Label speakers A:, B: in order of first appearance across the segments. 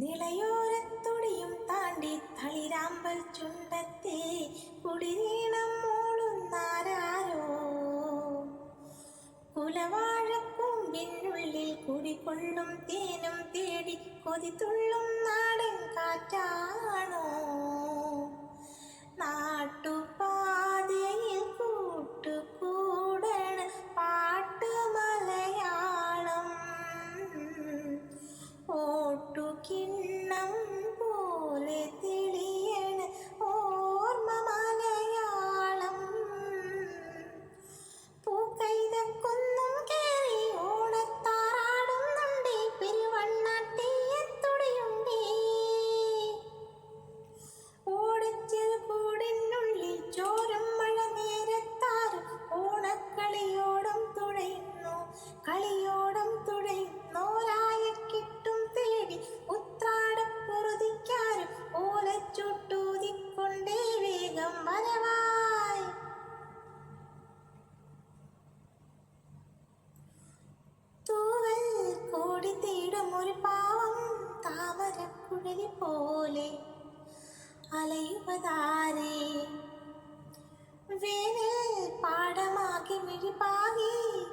A: നിളയോരത്തൊടിയും താണ്ടി തളിരാമ്പൽ ചുണ്ടത്തെ കുടിരീണം മൂളുന്നാരാരോ. കുലവാഴക്കൂമ്പിനുള്ളിൽ കുടികൊള്ളും തേനും തേടി കൊതിതുള്ളും നാടൻ കാറ്റാണോ. നാട്ടുപാതയിൽ കൂട്ടുകൂടണ പാട്ട് മലയാളം. ഓട്ടുകിണ്ണം പോലെ തെളിയണ ഓർമ്മ മലയാളം. പൂക്കൈതക്കൊന്നും കേറി ഓണത്താറാടുന്നുണ്ടേ, പെരുവണ്ണാട്ടിയത്തുടിയുണ്ടേ. ഓടച്ചെറു കൂടിനുള്ളിൽ ചോരും മഴ നേരത്താരും ഓണക്കളിയോടും തുഴയുന്നു. കളിയോടും തുഴയുന്നോരായ കിട്ടും തേടി ഉത്രാടപ്പൊറുതിക്കാരും ഓലച്ചൂട്ടൂതിക്കൊണ്ടേ വേഗം വരവായി. തൂവൽ കോടി തേടും ഒരു പാവം താമരക്കുഴലി പോലെ അലയുവതാരേ. വേനൽ പാടമാകി മിഴിപാകി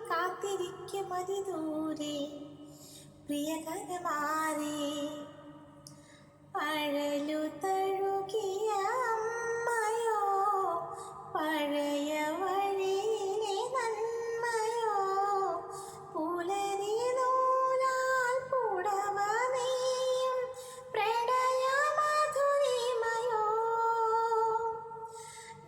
A: കാത്തിരിക്കും അതിദൂരെ പ്രിയകരമാരേ. പഴലു തഴുകിയ അമ്മയോ, പഴയ വഴിയിലെ നന്മയോ, പുലരി നൂലാൽ പുടവ നെയ്യും പ്രണയമധുരിമയോ.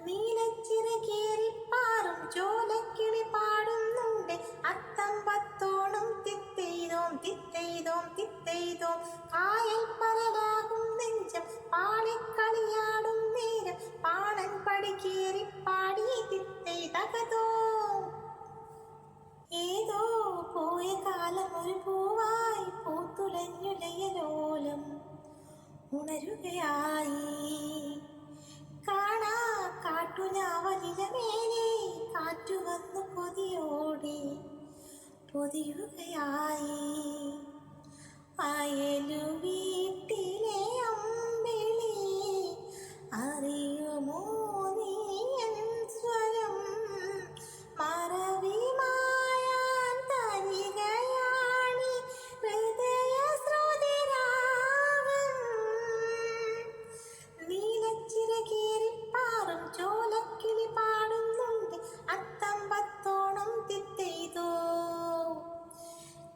A: നീലച്ചിറകേറിപ്പാറും ചോലക്കിളി പാടുന്നുണ്ട് അത്തം പത്തോണം തിത്തെയ്തോം തിത്തെയ്തോം തിത്തെയ്തോം. കായൽ പരലാകും നെഞ്ചം പാളിക്കളിയാടും നേരം പാണൻ പടികേറിപ്പാടി തിത്തെയ്തകതോ. ഏതോ പോയ കാലം ഒരു പൂവായി പൂത്തുലഞ്ഞുലയലോലം ഉണരുകയായി. കാണാ കാട്ടുഞാവലിലമേലെ കാറ്റുവന്നു കൊതിയോടെ പൊതിയുകയായി. അയലു വീട്ടിലെ അമ്പിളി അറിയുമോ നീ എൻ സ്വരം. മറവിമായാൻ തരികയാണി ഹൃദയശ്രുതിരാഗം. നീലച്ചിറകേറിപ്പാറും ചോലക്കിളി പാടുന്നുണ്ട് അത്തം പത്തോണം തിത്തെയ്തോ.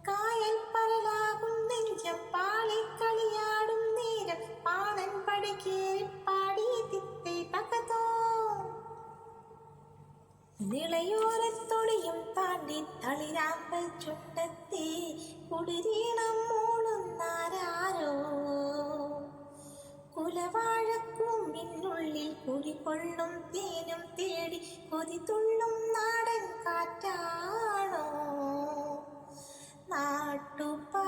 A: കായൽ പരലാകും നെഞ്ചം പാളിക്കളിയാടും നേരം പാണൻ പടികേറിപ്പാടി തിത്തെയ്തകതോ. നിളയോരത്തൊടിയും താണ്ടി തളിരാമ്പൽ ചുണ്ടത്തെ കുടിരീണം മൂളുന്നാരാരോ. കുലവാഴക്കൂമ്പിനുള്ളിൽ കുടികൊള്ളും തേനും തേടി കൊതിതുള്ളും നാടൻ കാറ്റാണോ. നാട്ടുപാ